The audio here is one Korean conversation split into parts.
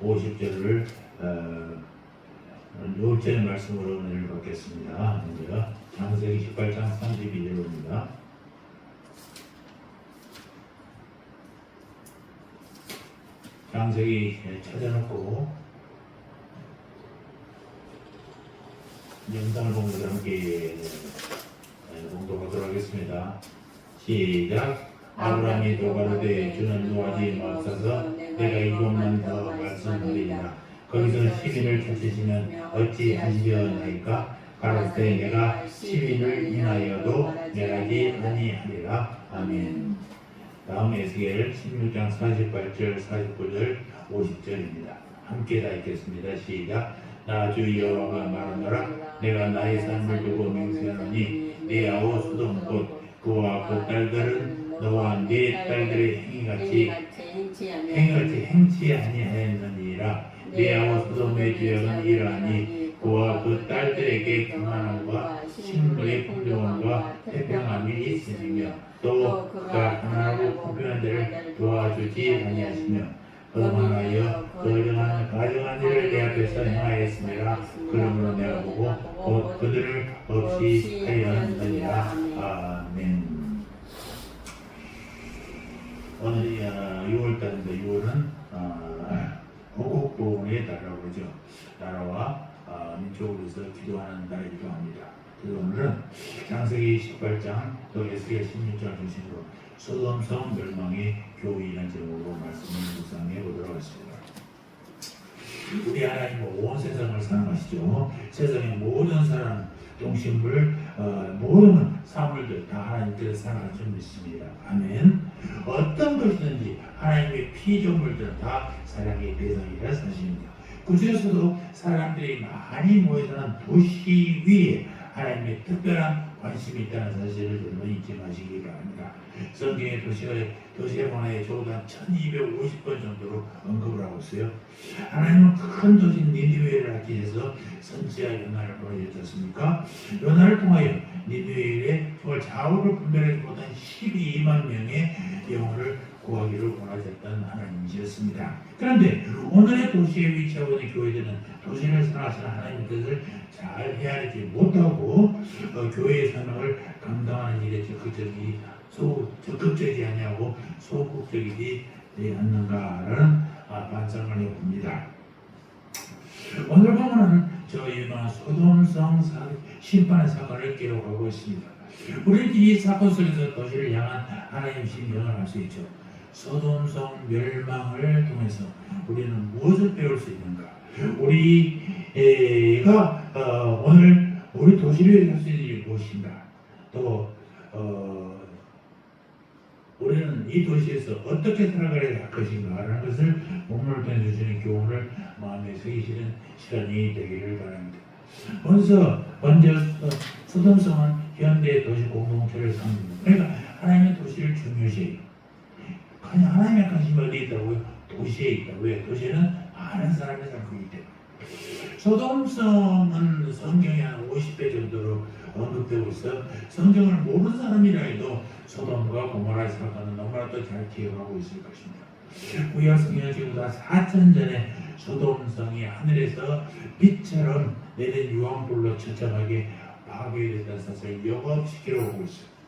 50절을 6절의 말씀으로 은혜를 받겠습니다. 먼저 창세기 18장 32절입니다. 창세기 찾아놓고 영상을 보면서 함께 봉독하도록 하겠습니다. 시작. 아브라함이 또 가로되 주는 노하지 마옵소서. 내가 이것만 더 말씀드리리라. 거기서 10인을 찾으시면 어찌 하시려나이까. 가로되 내가 10인을 인하여도 멸하지 아니하리라. 아멘. 다음 에스겔 16장 48절 49절 50절입니다. 함께 다 읽겠습니다. 시작. 나 주 여호와가 말하노라. 내가 나의 삶을 두고 맹세하노니 네 아우 소돔 곧 그와 그 딸들은 너와 네 딸들의 행위같이 행치 아니하였느니라. 네 아우 소돔의 죄악은 이러하니 그와 그 딸들에게 평안함과 식물의 풍성함과 태평함이 있으며 또 그가 가난하고 불편한 데를 도와주지 아니하시며 그만하여 가정한 일을 내 앞에서 행하였습니다. 그러므로 내가 보고 곧 그들을 없이 하였느니라. 아멘. 오늘이 6월달인데 6월은 호국보훈의 달이라고 그러죠. 나라와 민족으로서 기도하는 달이기도 합니다. 그래서 오늘은 창세기 18장 또 에스겔 16장 중심으로 소돔성 멸망의 교훈이라는 제목으로 말씀을 묵상해 보도록 하겠습니다. 우리 하나님은 온 세상을 사랑하시죠. 세상의 모든 사람 동심을 모든 사물들 다 하나님께서 사랑하시는 것입니다. 아멘. 어떤 것이든지 하나님의 피조물들은 다 사랑의 대상이라 사실입니다. 그중에서도 사람들이 많이 모여 사는 도시 위에 하나님의 특별한 관심이 있다는 사실을 여러분 잊지 마시기 바랍니다. 성경의 도시에 관하여 적어도 한 1250번 정도로 언급을 하고 있어요. 하나님은 큰 도시 니느웨를 하기 위해서 선지자 요나를 보내주셨습니까? 요나를 통하여 니느웨의 정말 좌우를 분별하지 못한 12만 명의 영혼을 구하기를 원하셨던 하나님이셨습니다. 그런데 오늘의 도시에 위치하고 있는 교회들은 도시를 사랑하시는 하나님의 뜻을 잘 헤아리지 못하고 교회의 사명을 감당하는 일에 적극적이지 아니하고 소극적이지 않는가라는 반성을 해봅니다. 오늘 보면은 저희가 소돔성 심판의 사건을 기록하고 있습니다. 우리는 이 사건 속에서 도시를 향한 하나님의 심정을 알 수 있죠. 소돔성 멸망을 통해서 우리는 무엇을 배울 수 있는가? 우리가 오늘 우리 도시를 할 수 있는 일이 무엇인가? 또 우리는 이 도시에서 어떻게 살아가야 할 것인가 라는 것을 본문을 통해 주시는 교훈을 마음에 새기시는 시간이 되기를 바랍니다. 먼저 소돔성은 현대 도시 공동체를 상징합니다. 그러니까 하나님의 도시를 중요시해요. 그냥 하나님의 관심이 어디에 있다고요? 도시에 있다고. 왜? 도시는 많은 사람이 살고 있기 때문에. 소돔성은 성경에 한 50배 정도로 언급되고 있어. 성경을 모르는 사람이라 해도 소돔과 고모라의 사건은 너무나도 잘 기억하고 있을 것입니다. 구약 성경은 지금보다 4천 전에 소돔성이 하늘에서 빛처럼 내린 유황불로 처참하게 파괴됐다는 사실을 역업시키러 오고 있어요.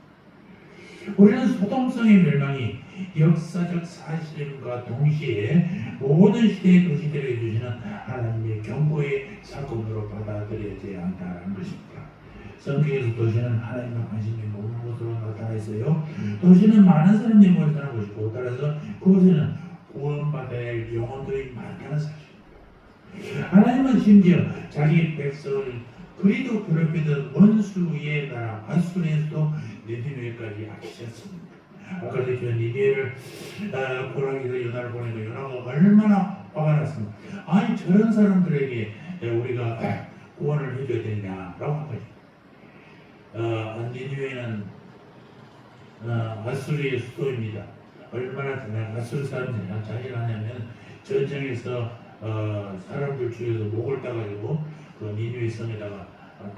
우리는 소돔성의 멸망이 역사적 사실과 동시에 모든 시대의 도시들에게 주시는 하나님의 경고의 사건으로 받아들여져야 한다는 것입니다. 성경에서 도시는 하나님의 관심이 모든 것으로 나타나 있어요. 도시는 많은 사람들이 모여 사는 것이고 따라서 그곳에는 구원받아야 할 영혼들이 많다는 사실입니다. 하나님은 심지어 자기 백성을 그리도 괴롭히던 원수의 나라 아수르에서도 니느웨까지 아끼셨습니다. 아까 전에 니느웨를 고라기에서 요나를 보내고 요나가 얼마나 화가 났습니까? 아니 저런 사람들에게 우리가 구원을 해줘야 되냐라고 한 거죠. 니느웨는 아수르의 수도입니다. 얼마나 아수르 사람들이 자신하냐면 전쟁에서 사람들 중에서 목을 따가지고 그 니느웨 성에다가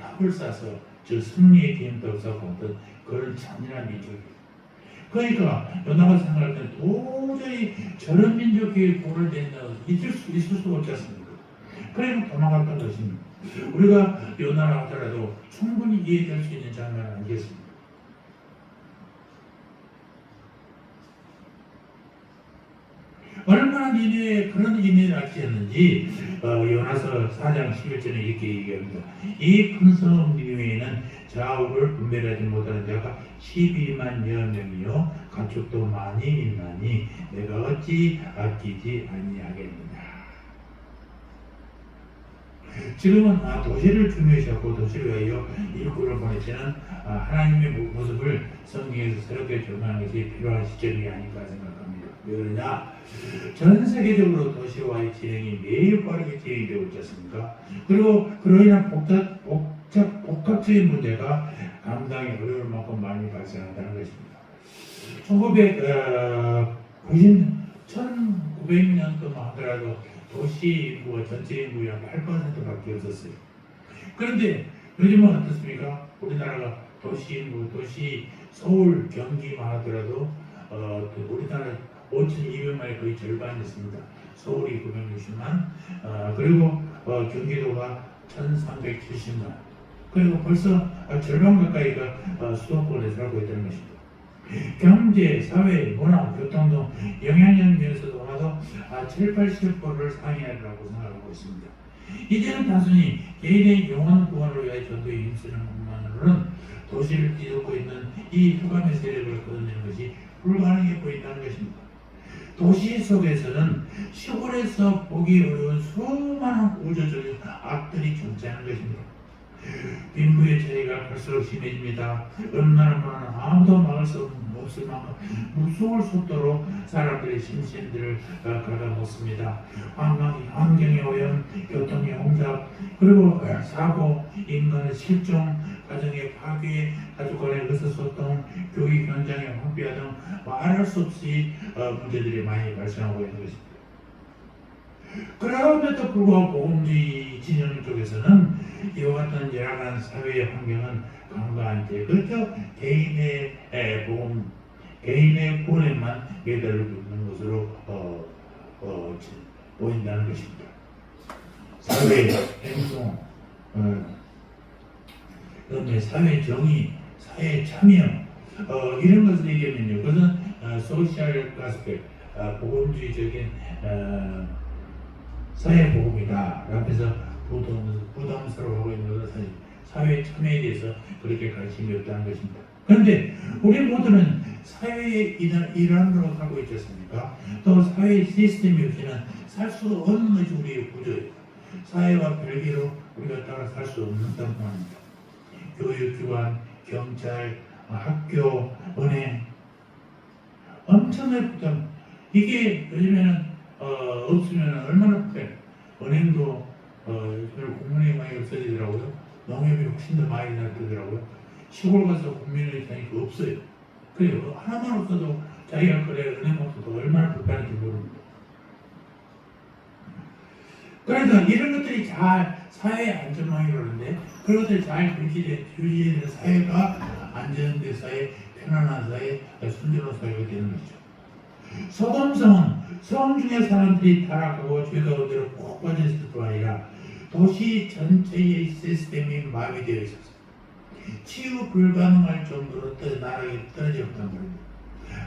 탑을 쌓아서 저 승리의 기념탑을 쌓고 어떤 그런 잔인한 민족이에요. 그러니까 요나가 생각할 때 도저히 저런 민족이 구원을 된다 있을 수가 없지 않습니까? 그래서 도망갔던 것입니다. 우리가 요나를 하더라도 충분히 이해될 수 있는 장면 아니겠습니까? 얼마나 니네에 그런 인내를 아끼었는지 요나서 4장 11절에 이렇게 얘기합니다. 이 큰 성읍 니느웨에는 좌우를 분별하지 못하는 자가 12만여 명이요 가축도 많이 있나니 내가 어찌 아끼지 아니하겠느냐. 지금은 도시를 중요시하고 도시를 위하여 일꾼을 보내시는 하나님의 모습을 성경에서 새롭게 조명하는 것이 필요한 시점이 아닌가 생각합니다. 왜 그러냐? 전 세계적으로 도시화의 진행이 매우 빠르게 진행이 되고 있지 않습니까? 그리고 그로 인한 복합적인 문제가 감당이 어려울 만큼 많이 발생한다는 것입니다. 1900년 동안 하더라도 도시 인구가 전체 인구의 8%밖에 없었어요. 그런데 요즘은 어떻습니까? 우리나라가 도시 인구, 도시 서울, 경기만 하더라도 우리나라 5,200만이 거의 절반이었습니다. 서울이 960만, 그리고 경기도가 1,370만. 그리고 벌써 절반 가까이가 수도권에 살고 있다는 것입니다. 경제, 사회, 문화, 교통 등 영향력 면에서도 아마도 7, 80%를 상회하리라고 생각하고 있습니다. 이제는 단순히 개인의 영혼 구원을 위해 전도에 힘쓰는 것만으로는 도시를 뒤덮고 있는 이 흑암의 세력을 끊어내는 것이 불가능해 보인다는 것입니다. 도시 속에서는 시골에서 보기 어려운 수많은 우주적인 악들이 존재하는 것입니다. 빈부의 차이가 갈수록 심해집니다. 얼마나 많은 아무도 막을 수 없을 만큼 무서울 속도로 사람들의 심신들을 갉아먹습니다. 환경의 오염, 교통의 혼잡, 그리고 사고, 인간의 실종, 가정의 파괴, 가족 간의 의사소통, 교육 현장의 황폐화 등 말할 수 없이 문제들이 많이 발생하고 있는 것입니다. 그럼에도 불구하고 복음주의 진영 쪽에서는 이와 같은 열악한 사회의 환경은 간과한 채 그저 개인의 복음, 개인의 구원에만 매달리고 있는 것으로 보인다는 것입니다. 사회 행동, 그다음에 사회 정의, 사회 참여 이런 것을 얘기하면요, 그것은 소셜 가스펙, 복음주의적인 사회 복음이다. 앞에서 부담스러워하고 있는 것은 사실 사회 참여에 대해서 그렇게 관심이 없다는 것입니다. 그런데 우리 모두는 사회의 일환으로 살고 있지 않습니까? 또 사회 시스템이 없이는 살 수 없는 것이 우리의 구조예요. 사회와 별개로 우리가 따라 살 수 없는 말입니다. 교육기관, 경찰, 학교, 은행 엄청나게 부담. 이게 요즘에는 없으면 얼마나 불편해. 은행도 국민의 많이 없어지더라고요. 농협이 훨씬 더 많이 나더라고요. 시골 가서 국민의 다니까 없어요. 그래요. 하나만 없어도 자기가 그래 은행 없어도 얼마나 불편한지 모릅니다. 그러니까 이런 것들이 잘 사회의 안전망이 그러는데 그런 것들이 잘 유지되는 사회가 안전된 사회, 편안한 사회, 순조로운 사회가 되는 거죠. 소돔성은 성 중의 사람들이 타락하고 죄 가운데로 꼭 빠져있을 뿐 아니라 도시 전체의 시스템이 마비되어 있었어요. 치유 불가능할 정도로 나락에 떨어졌단 말입니다.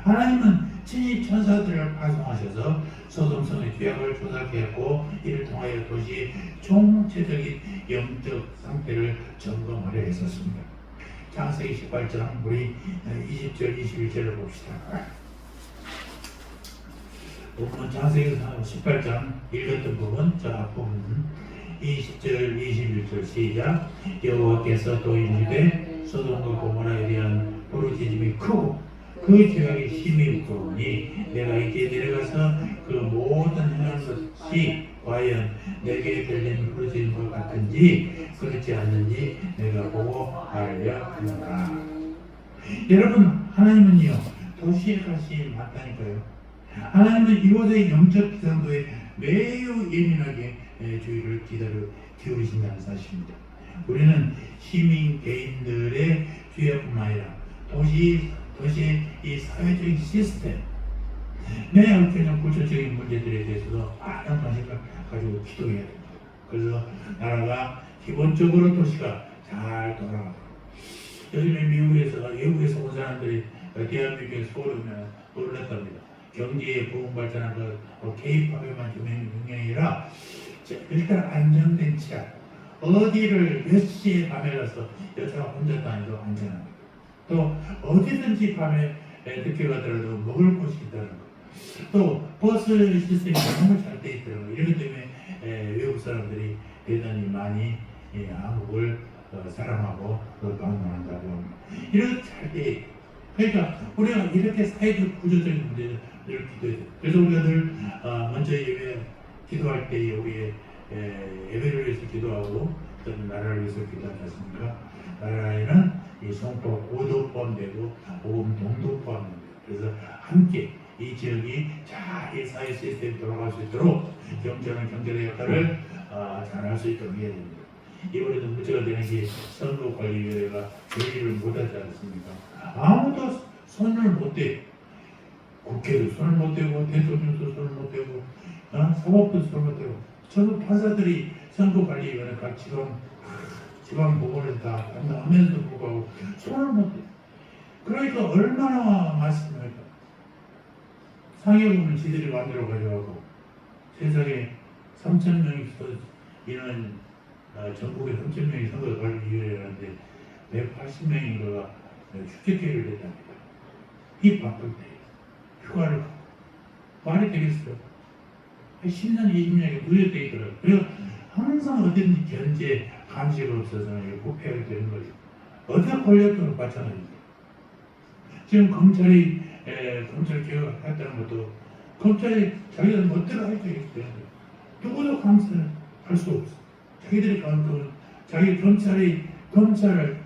하나님은 친히 천사들을 파송하셔서 소돔성의 죄악을 조사하였고 이를 통하여 도시의 총체적인 영적 상태를 점검하려 했었습니다. 창세기 18장 우리 20절 21절을 봅시다. 부분 창세기 18장 읽었던 부분, 자 앞부분 20절 21절 시작. 여호와께서 또 이 집에 소돔과 고모라에 대한 부르짖음이 크고 그 죄악이 심히 부으니 내가 이제 내려가서 그 모든 행한 것이 과연 내게 들린 부르짖음과 같은지 그렇지 않는지 내가 보고 알려 하노라. 여러분, 하나님은요 도시에 가시 맞다니까요. 하나님은 이곳의 영적 기상도에 매우 예민하게 주의를 기울이신다는 사실입니다. 우리는 시민 개인들의 죄뿐만 아니라 도시 도시의 이 사회적인 시스템, 내 얽혀있는 구조적인 문제들에 대해서도 많은 관심을 가지고 기도해야 됩니다. 그래서 나라가 기본적으로 도시가 잘 돌아가도록. 요즘에 미국에서 외국에서 온 사람들이 대한민국에 서울에 오면 놀랐답니다. 경제의 부흥 발전한 K-팝에만 중요한 아니라 일단 안정된 치안, 어디를 몇 시에 밤에 가서 여자가 혼자 다니도 안전합니다. 또 어디든지 밤에 늦게 가더라도 먹을 곳이 있다는 것. 또 버스 시스템이 너무 잘 돼 있더라고요. 이런 것 때문에 외국 사람들이 대단히 많이 한국을 사랑하고 또 방문한다고 합니다. 이렇게 잘 돼 있고, 그러니까 우리가 이렇게 사회적 구조적인 문제를 기도해야 돼요. 그래서 우리가 늘 먼저 예배 기도할 때 우리의 예배를 위해서 기도하고 또는 나라를 위해서 기도하지 않습니까? 나라에는 이 성법 고도 포함되고 복음 동도 포함됩니다. 그래서 함께 이 지역이 잘 이 사회 시스템이 돌아갈 수 있도록 경제는 경제의 역할을 잘할 수 있도록 해야 됩니다. 이번에도 문제가 되는 게 선거관리위원회가 회의를 못하지 않습니까? 아무도 손을 못 대고, 국회도 손을 못 대고, 대통령도 손을 못 대고, 사법도 손을 못 대고, 전부 판사들이 선거관리위원회 각 지방 법원에서 다 담당하면서도 불구하고 손을 못 대고. 그러니까 얼마나 맞습니까? 상해금을 지들이 만들어 가져가고 세상에 3,000명이 이런 전국에 3,000명이 선거관리위원회라는데 180명인가가 휴직계를 냈답니다. 이 바쁠 때 휴가를 가고 말이 되겠어요? 10년, 20년이 누적되어 있더라고요. 그래서 항상 어딘지 견제, 감시가 없어서 부패하게 되는 거죠. 어디가 걸렸든 마찬가지입니다. 지금 검찰이 검찰 개혁했다는 것도 검찰이 자기들 멋대로 할 수 있기 때문에 누구도 감사를 할 수 없어. 자기들이 자기 검찰들이 검찰을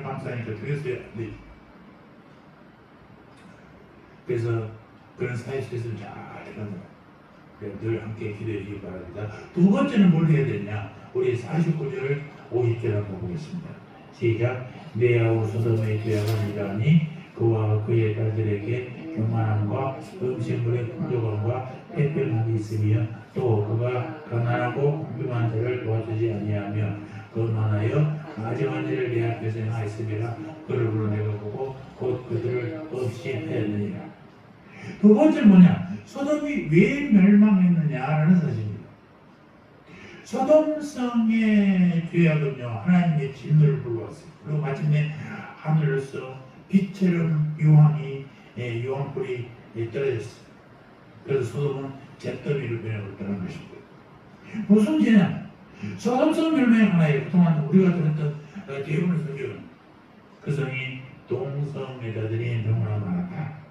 감사하니까 되겠어야 안 되죠. 그래서 그런 사회 시스템을 잘 해가더라고요. 늘 함께 기도해 주시기 바랍니다. 두 번째는 뭘 해야 되냐? 우리 49절 50절 한번 보겠습니다. 시작. 내 아우 소돔의 죄악은 이러하니 그와 그의 딸들에게 교만함과 음식물의 풍족함과 태평함이 있으며 또 그가 가난하고 궁핍한 자를 도와주지 아니하며 그만하여 가증한 일을 내 앞에서 행하였음이라. 그러므로 내가 보고 곧 그들을 없이 패였느니라. 두 번째 뭐냐? 소돔이 왜 멸망했느냐라는 사실입니다. 소돔성의 죄악은요, 하나님의 진노를 불러왔어요. 그리고 마침내 하늘로서 빛처럼 유황불이 떨어졌어요. 그래서 소돔은 잿더미로 변해버렸다는 것입니다. 무슨 죄냐? 소돔성 멸망의 하나예요. 그동안 우리가 들었던 대부분의 성경은 그 성이 동성애자들이 너무나 많았다.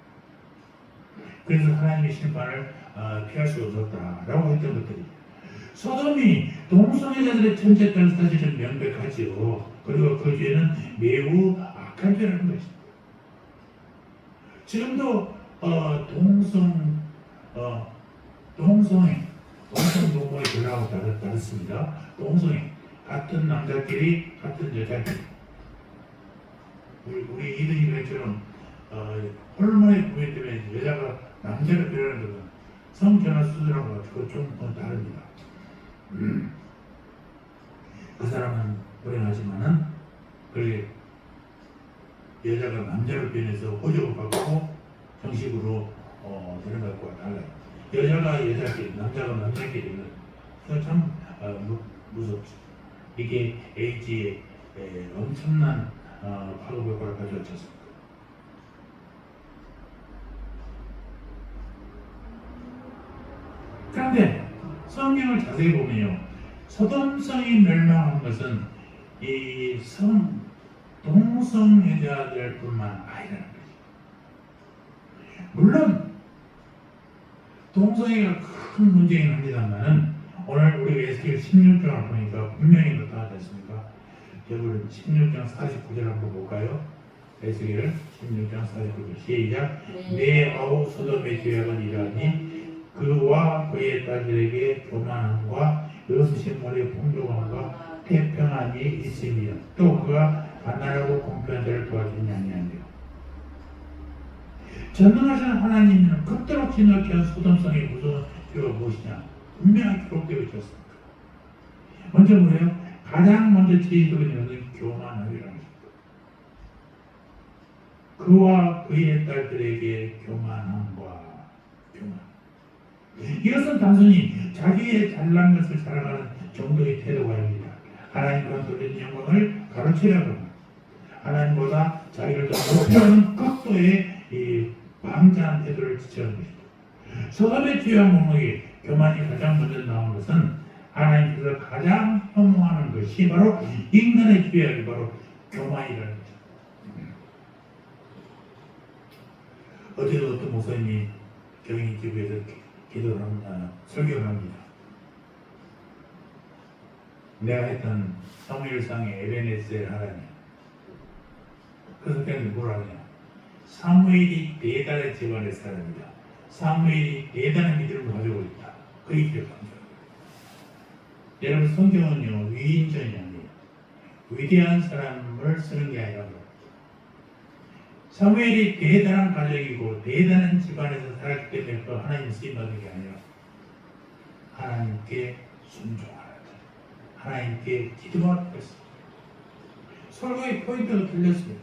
그래서 하나님의 심판을 피할 수 없었다라고 했던 것들이, 소돔이 동성애자들의 천재다는 사실은 명백하지요. 그리고 그 죄는 매우 악한 죄라는 것입니다. 지금도 동성애, 동성동물의 결합하고 다르습니다. 동성애, 같은 남자끼리 같은 여자끼리, 우리 이든이 그랬처럼 호르몬의 구매 때문에 여자가 남자를 변하는 것은 성전환 수술하고 좀 다릅니다. 그 사람은 불행하지만은 그게 여자가 남자를 변해서 호적을 받고 정식으로 되는 것과 달라요. 여자가 여자끼리, 남자가 남자끼리는 참 무섭죠. 이게 H에 엄청난 파급 효과를 가져왔지 않습니까? 그런데 성경을 자세히 보면요, 소돔성이 멸망한 것은 이 동성애자들뿐만 아니라는 거죠. 물론 동성애가 큰 문제긴 합니다만은 오늘 우리가 에스겔 16장을 보니까 분명히 나타나지 않습니까? 여러분 16장 49절 한번 볼까요? 에스겔 16장 49절 시작. 내 아우 소돔의 죄악은 이러하니 그와 그의 딸들에게 교만함과 음식물의 풍족함과 태평함이 있으며 또 그가 가난하고 공평한 자를 도와주지 아니하며. 전능하신 하나님은 그토록 진노케 한 소돔성의 무서운 죄가 무엇이냐? 분명히 기록되어 있었습니다. 먼저 뭐예요? 가장 먼저 제의도가 되는 것은 교만함이라는 것입니다. 그와 그의 딸들에게 교만함과 교만. 이것은 단순히 자기의 잘난 것을 자랑하는 정도의 태도가 아닙니다. 하나님과 돌린 영광을 가로채려고 합니다. 하나님보다 자기를 더 높여하는 각도의 이 방자한 태도를 지칭하는 것입니다. 서갑의 죄와 목록에 교만이 가장 먼저 나온 것은 하나님께서 가장 혐오하는 것이 바로 인간의 죄악이 바로 교만이라는 거죠. 어제도 어떤 목사님이 경인 기부에서 기도를 합니다. 설교를 합니다. 내가 했던 사무엘상의 에베네셀 하나님. 그 설교는 뭐라 하냐? 사무엘이 대단한 집안의 사람이다. 사무엘이 대단한 믿음을 가지고 있다. 그 얘기를 합니다. 여러분 성경은요 위인전이 아니에요. 위대한 사람을 쓰는 게 아니라 사무엘이 대단한 가족이고 대단한 집안에서 살았기 때문에 그 하나님 쓰임받은 게 아니라 하나님께 순종하라. 하나님께 기도하라 했습니다. 설교의 포인트가 들렸습니다.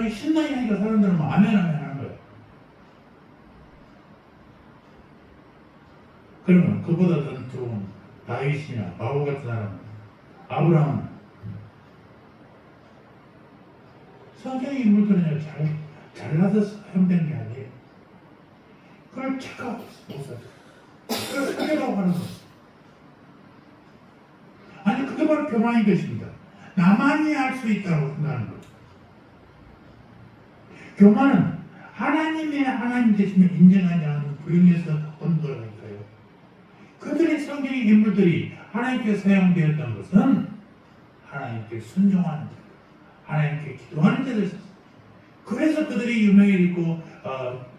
신나게 하니까 사람들은 아멘 하는 거예요. 그러면 그보다 더 좋은 다윗이나 바울 같은 사람, 아브라함, 성경의 인물들은 잘나서 사용되는 게 아니에요. 그걸 체크하고 있어요. 그걸 사교라고 하는 거예요. 아니 그게 바로 교만인 것입니다. 나만이 할 수 있다고 생각하는 거예요. 교만은 하나님의 하나님 되심을 인정하지 않는 불행에서 온 거라니까요. 그들의 성경의 인물들이 하나님께 사용되었던 것은 하나님께 순종하는 자, 하나님께 기도하는 자들 있었어요. 그래서 그들이 유명해지고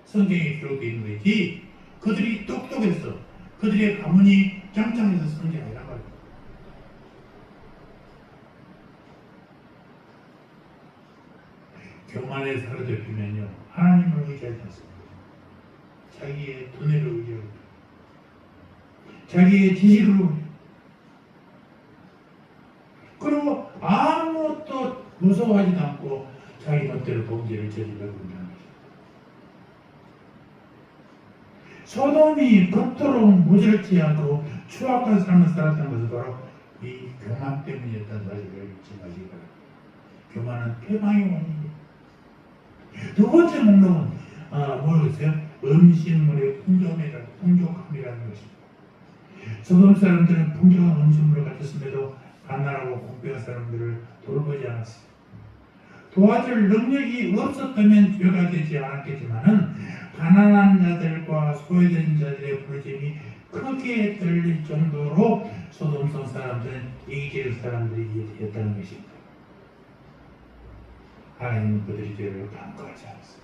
성경에 기록되어 있는 거지 그들이 똑똑했어. 그들의 가문이 짱짱해서 쓴 게 아니란 말이에요. 교만에 사로잡히면요 하나님을 의지하지 않습니다. 자기의 돈을 의지하고 자기의 지식으로 의지하고 그리고 아무것도 무서워하지도 않고 자기 멋대로 범죄를 저지르려고 한다는 것입니다. 소돔이 그토록 모자르지 않고 추악한 삶을 살았다는 것은 바로 이 교만 때문이었다는 사실을 잊지 마시기 바랍니다. 교만은 패망의 원인입니다. 두 번째 목록은 뭐였어요? 음식물의 풍족함이라는 것입니다. 소돔 사람들은 풍족한 음식물을 가졌음에도 가난하고 공평한 사람들을 돌보지 않았습니다. 도와줄 능력이 없었다면 죄가 되지 않았겠지만은 가난한 자들과 소외된 자들의 부르짐이 크게 들릴 정도로 소돔성 사람들은 이기적 사람들이었다는 것입니다. 하나님은 그들의 죄를 간과하지 않았어요.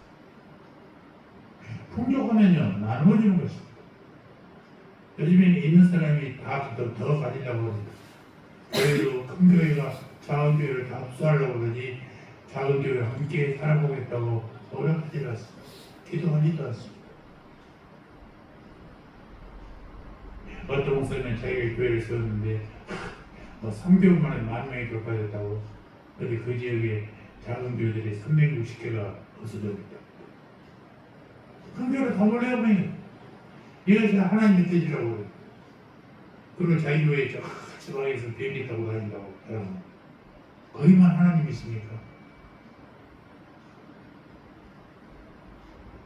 풍족하면요 나누어지는 것입니다. 요즘에는 있는 사람이 다 더 가지려고 합니다. 교회도 큰 교회가 작은 교회를 다 흡수하려고 그러지 작은 교회와 함께 살아보겠다고 노력하지 않습니다. 기도하지도 않습니다. 어떤 목사님은 자기가 교회를 세웠는데 3개월 만에 10,000명이 돌파했다고. 그런데 그 지역에 작은 교회들이 360개가 없어졌다. 큰 교회를 다 몰려보니 이것이 하나님의 뜻이라고 그래요. 그리고 자기 교회 저 지방에서 비행기 타고 다닌다고 여러분 거기만 하나님 있습니까?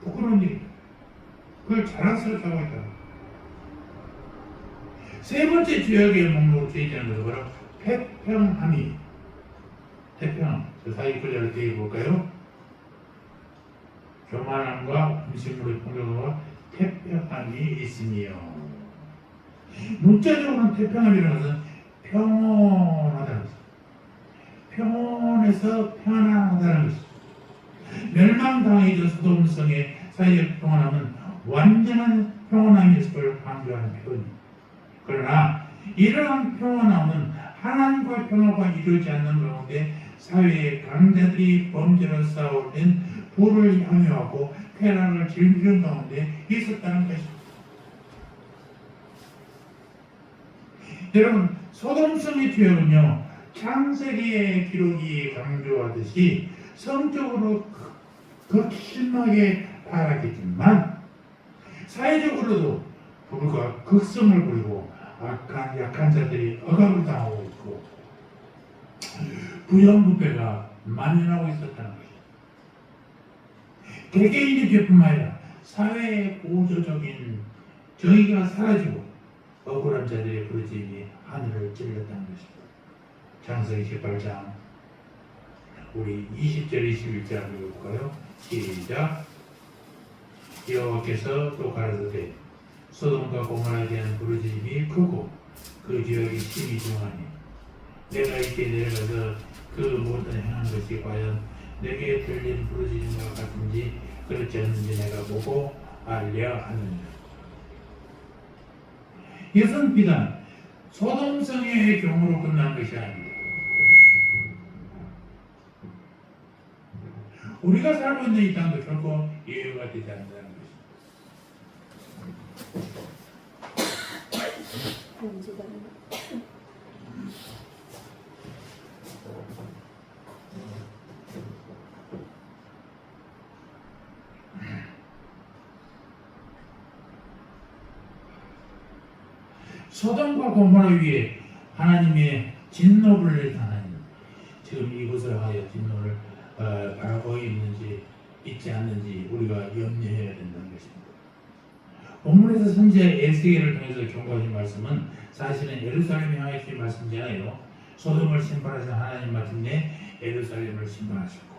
부끄러운 일 그걸 자랑스럽게 하고 있다. 세 번째 죄악의 목록으로 제기하는 것은 바로 태평함이 태평함 저 사이 글자를 대해 볼까요? 교만함과 음식물의 풍족함과 태평함이 있으며 문자적으로는 태평함이라는 것은 평온하다는 것입니다. 평온해서 평안하다는 것입니다. 멸망당해진 소돔성의 사회적 평온함은 완전한 평온함일 걸 강조하는 표현입니다. 그러나 이러한 평온함은 하나님과 평화가 이루어지지 않는 가운데 사회의 강자들이 범죄로 싸울 땐 불을 향유하고 쾌락을 즐기는 가운데 있었다는 것입니다. 여러분, 소돔성의 죄는요, 창세기의 기록이 강조하듯이 성적으로 극심하게 타락했지만 사회적으로도 불과 극성을 부리고 악한 약한 자들이 억압을 당하고 있고 부정부패가 만연하고 있었다는 것입니다. 개개인의 죄뿐만 아니라 사회의 보조적인 정의가 사라지고 억울한 자들의 부르짖음이 하늘을 찔렀다는 것입니다. 창세기 18장 우리 20절 21절 읽어볼까요? 시작. 여호와께서 또 가라사대 소돔과 고모라에 대한 부르짖음이 크고 그 지역이 심히 중하니 내가 이때 내려가서 그 모든 행한 것이 과연 내게 들린 부르짖음과 같은지 그렇지 않는지 내가 보고 알려 하느니라. 이것은 비단 소돔성의 경우로 끝난 것이 아닙니다. 우리가 살고 있는 이 땅도 결코 예외가 되지 않는다는 것입니다. 소돔과 고모라 위에 하나님의 진노를 하나님 지금 이것을 하여 진노를 바라고 있는지 있지 않는지 우리가 염려해야 된다는 것입니다. 본문에서 선지자 에스겔을 통해서 경고하신 말씀은 사실은 예루살렘을 향해 주신 말씀이잖아요. 소돔을 심판하신 하나님 마침내 예루살렘을 심판하셨고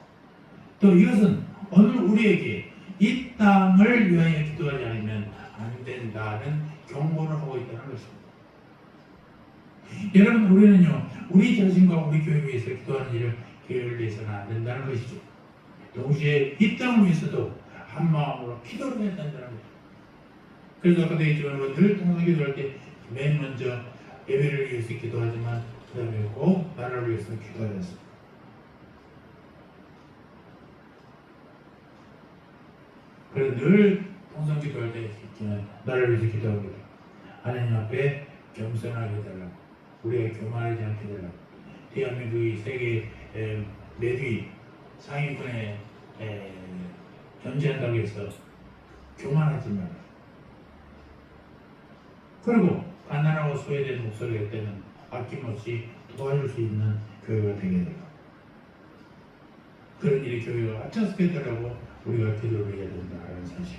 또 이것은 오늘 우리에게 이 땅을 위하여 기도하지 않으면 안 된다는 경고를 하고 있다는 것입니다. 여러분, 우리는요 우리 자신과 우리 교회 위해서 기도하는 일을 게을리해서는 안 된다는 것이죠. 동시에 이 땅을 위해서도 한 마음으로 기도를 해야 된다는 것입니다. 그래서 아까도 얘기했지만 늘 통상 기도할 때 맨 먼저 예배를 위해서 기도하지만 그 다음에 꼭 나라를 위해서 기도해야 했습니다. 그래서 늘 통상 기도할 때 나라를 위해서 기도합니다. 하나님 앞에 겸손하게 해달라고, 우리가 교만하지 않게 해달라고, 대한민국이 세계 매뒤 상위권에 존재한다고 해서 교만하지 말라. 그리고 가난하고 소외된 목소리가 때는 아낌없이 도와줄 수 있는 교회가 되게 되고 그런 일이 교회가 앞장서게 되라고 우리가 기도를 해야 된다는 사실.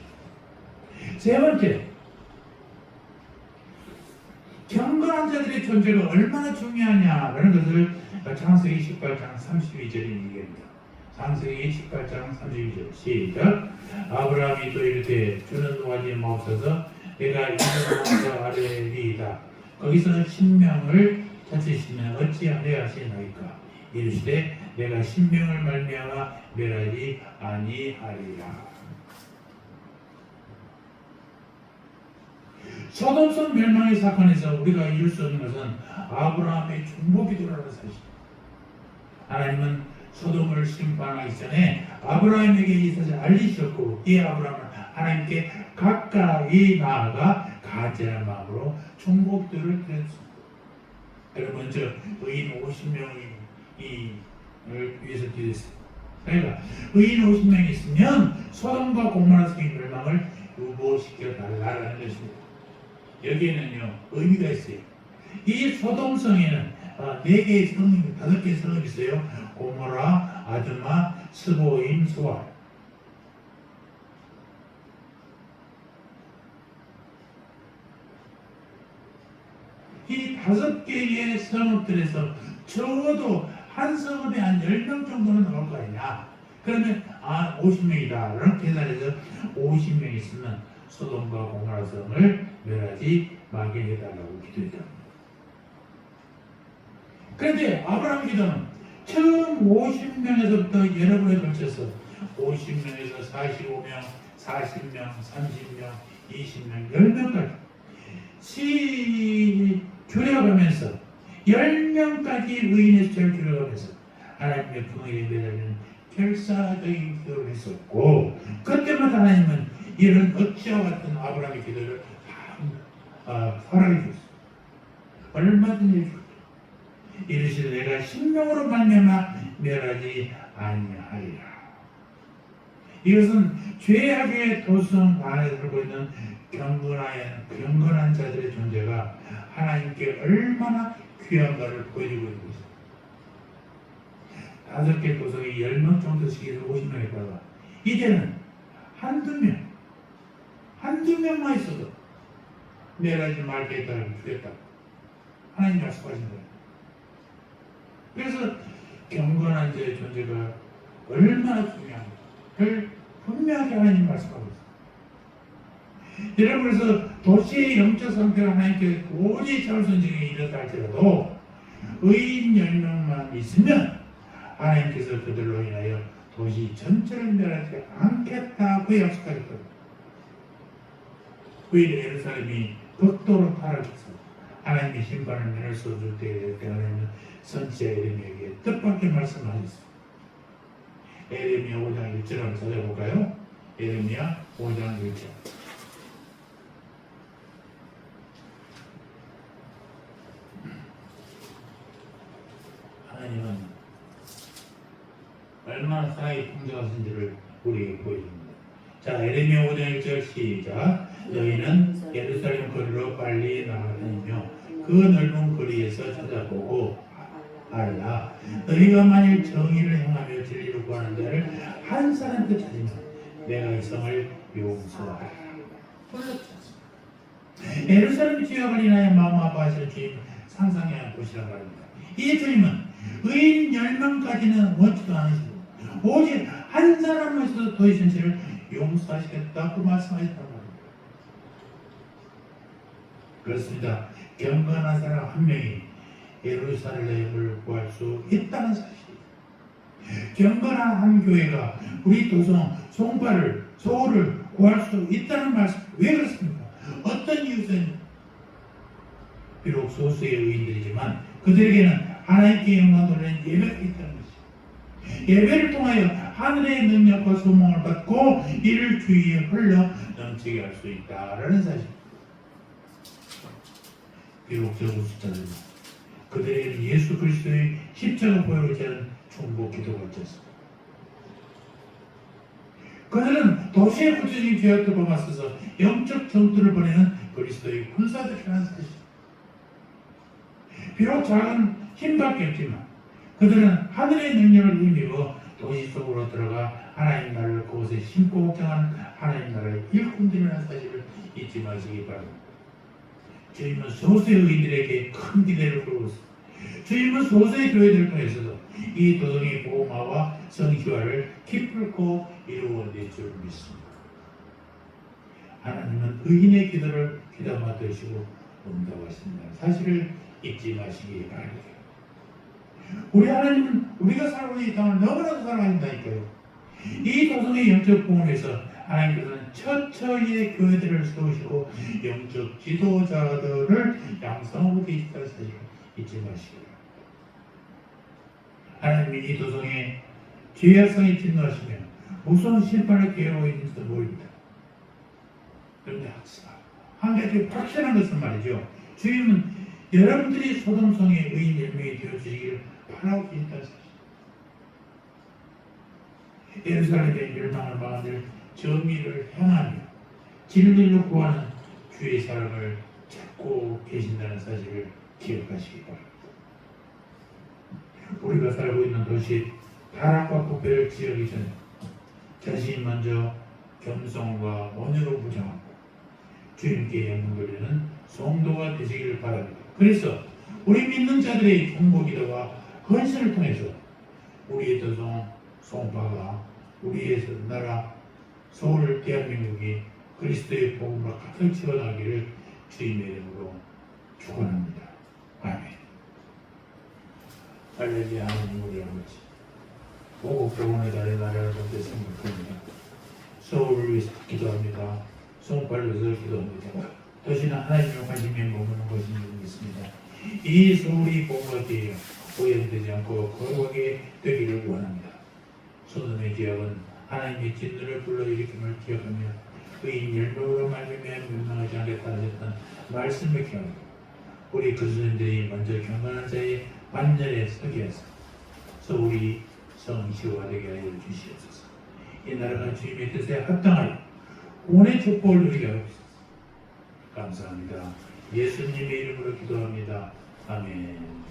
세 번째, 경건한 자들의 존재가 얼마나 중요하냐라는 것을 창세기 18장 32절에 얘기합니다. 창세기 18장 32절 시작. 아브라함이 또 이르되 주는 노하지 마옵소서 내가 이스라엘 아뢰리이다. 거기서 신명을 찾으시면 어찌하려 하시나이까. 이르시되 내가 신명을 말미암아 멸하지 아니하리라. 소돔성 멸망의 사건에서 우리가 이룰 수 없는 것은 아브라함의 중보기도라는 사실입니다. 하나님은 소돔을 심판하기 전에 아브라함에게 이 사실을 알리셨고 이 아브라함은 하나님께 가까이 나아가 간절한 마음으로 중보기도를 드렸습니다. 그리고 먼저 의인 50명을 위해서 기도했습니다. 그러니까 의인 50명이 있으면 소돔과 고모라 성의 멸망을 유보시켜 달라는 것입니다. 여기에는요 의미가 있어요. 이 소돔성에는 4개의 성이 5개의 성이 있어요. 고모라, 아드마, 스보임, 소알. 이 5개의 성읍들에서 적어도 한 성읍에 한 10명 정도는 나올 거 아니냐. 그러면 50명이다 라는 계산해서 50명 있으면 소돔과 고모라 성을 멸하지 말게 해달라고 기도했다. 그런데 아브라함 기도는 처음 50명에서부터 여러 번에 걸쳐서 50명에서 45명, 40명, 30명, 20명, 10명까지 줄여가면서 10명까지 의인의 숫자를 줄여가면서 하나님의 풍성에 매달리는 결사적인 기도를 했었고 그때마다 하나님은 이런 어찌와 같은 아브라함의 기도를 허락해 줬어요. 얼마든지 해줬죠. 이르시되 내가 신명으로 말미암아 멸하지 아니하리라. 이것은 죄악의 도성 안에 살고 있는 경건한 자들의 존재가 하나님께 얼마나 귀한가를 보여주고 있는 것입니다. 5개 도성이 10명 정도씩 50명에다가 이제는 한두 명만 있어도 멸하지 말겠다, 주겠다. 하나님 약속하신 거예요. 그래서 경건한 자의 존재가 얼마나 중요한가 그걸 분명하게 하나님 말씀하고 있어요. 여러분, 그래서 도시의 영적 상태가 하나님께 오직 자우선정에 이르다 할지라도 의인 10명만 있으면 하나님께서 그들로 인하여 도시 전체를 멸하지 않겠다고 약속하셨거든요. 왜 예루살렘이 극도로 타락해서 하나님의 심판을 면할 수 없을 때에 하나님은 선지자 에레미야에게 뜻밖의 말씀하셨습니다. 에레미야 5장 1절 한번 찾아볼까요? 에레미야 5장 1절. 하나님은 얼마나 사랑이 풍성하신지를 우리에게 보여줍니다. 자, 에레미야 5장 1절 시작. 너희는 예루살렘 거리로 빨리 나가다니며 그 넓은 거리에서 찾아보고 알라. 너희가 만일 정의를 행하며 진리를 구하는 자를 한 사람도 찾으면 내가 이 성을 용서하리라. 예루살렘 지역을 인하여 마음 아파하실 주님 상상해야 할 곳이란 말입니다. 이 주님은 의인 10명까지는 원치도 않으시고 오직 한 사람만 있어도 도시 전체를 용서하시겠다고 말씀하셨단 말입니다. 그렇습니다. 경건한 사람 한 명이 예루살렘을 구할 수 있다는 사실. 경건한 한 교회가 우리 도성, 송파를, 서울을 구할 수 있다는 말씀. 왜 그렇습니까? 어떤 이유는 비록 소수의 의인들이지만 그들에게는 하나님께 영광 돌리는 예배가 있다는 것이죠. 예배를 통하여 하늘의 능력과 소망을 받고 이를 주위에 흘러 넘치게 할 수 있다라는 사실. 비록 적은 숫자들은 그들에게는 예수 그리스도의 십자가 보혈을 제한 중보 기도가 있었습니다. 그들은 도시의 구체적인 죄악들을 범하셔서 영적 전투를 벌이는 그리스도의 군사들이라는 사실. 비록 작은 힘밖에 없지만 그들은 하늘의 능력을 힘입어 도시 속으로 들어가 하나님 나라를 그곳에 심고 확장한 하나님 나라의 일꾼들이라는 사실을 잊지 마시기 바랍니다. 주님은 소수의 의인들에게 큰 기대를 걸고 있습니다. 주님은 소수의 교회들을 통해서도 이 도성의 보호마와 성희화를 기쁘고 이루어낼 줄 믿습니다. 하나님은 의인의 기도를 귀담아 들으시고 응답하십니다. 사실을 잊지 마시기 바랍니다. 우리 하나님은 우리가 살고 있는 이 땅을 너무나도 사랑하신다니까요. 이 도성의 영적 부흥에서 하나님께서는 처처의 교회들을 세우시고 영적 지도자들을 양성하고 계시다는 사실을 잊지 마시기 바랍니다. 하나님이 이 도성에 죄악성이 진노하시며 무서운 심판을 계획하고 있는 것으로 보입니다. 그런데 한 가지 확실한 것은 말이죠. 주님은 여러분들이 소돔성의 의인 10명이 되어주시기를 바라고 계신다는 사실. 예루살렘의 멸망을 막아낼 정의를 행하며 진리를 구하는 주의 사랑을 찾고 계신다는 사실을 기억하시기 바랍니다. 우리가 살고 있는 도시 타락과 부패를 지으기 전에 자신이 먼저 겸손과 온유로 부정하고 주님께 영광 돌리는 성도가 되시기를 바랍니다. 그래서 우리 믿는 자들의 중보기도와 헌신을 통해서 우리의 도성 송파가 우리의 나라 서울 대한민국이 그리스도의 복음으로 가득 채워나기를 주님의 이름으로 축원합니다. 아멘. 할렐루야. 하나님 우리 아버지 보국 병원의 달의 나라를 돕게 생각합니다. 서울을 위해서 기도합니다. 송파를 위해서 기도합니다. 도시는 하나님의 관심에 머무는 것인 줄 믿습니다. 이 서울이 복음과 되어 오염되지 않고 거룩하게 되기를 원합니다. 소돔의 지역은 하나님의 진노를 불러일으킴을 기억하며 그의 열매로 말미암아 멸망하지 않겠다 하셨던 말씀을 기억하고 우리 그리스도인들이 먼저 경건한 자의 반열에 서게 하소서. 우리 성시호가 되게 하여 주시옵소서. 이 나라가 주님의 뜻에 합당하여 구원의 축복을 누리게 하옵소서. 감사합니다. 예수님의 이름으로 기도합니다. 아멘.